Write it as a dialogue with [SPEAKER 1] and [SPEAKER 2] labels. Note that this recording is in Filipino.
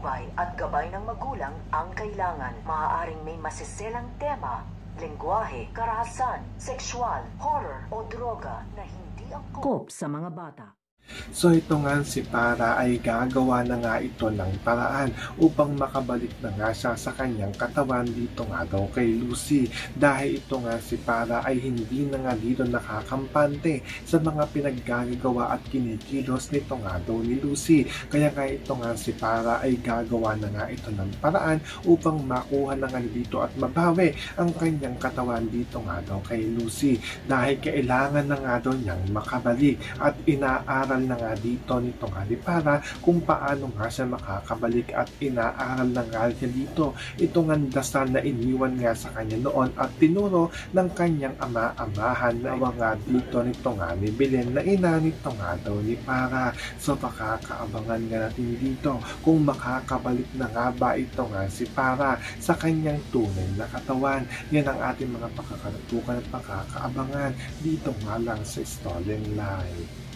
[SPEAKER 1] patnubay at gabay ng magulang ang kailangan. Maaaring may masiselang tema, lengguwahe, karahasan, sexual, horror o droga na hindi angkop sa mga bata.
[SPEAKER 2] So ito nga si Para ay gagawa na nga ito ng paraan upang makabalik na nga siya sa kanyang katawan dito nga daw kay Lucy. Dahil ito nga si Para ay hindi na nga dito nakakampante sa mga pinaggagawa at kinikilos nito nga daw ni Lucy. Kaya nga ito nga si Para ay gagawa na nga ito ng paraan upang makuha na nga dito at mabawi ang kanyang katawan dito nga daw kay Lucy. Dahil kailangan na nga daw niyang makabalik at inaaral na nga dito nito nga ni Para kung paano nga siya makakabalik at inaaral na nga niya dito itong dasal na iniwan nga sa kanya noon at tinuro ng kanyang ama-amahan na nga dito nito nga ni Belen na ina nito nga daw ni Para. So pakakaabangan nga natin dito kung makakabalik na nga ba ito nga si Para sa kanyang tunay na katawan. Yan ang ating mga pakakatukan at pakakaabangan dito nga lang sa Stolen Live.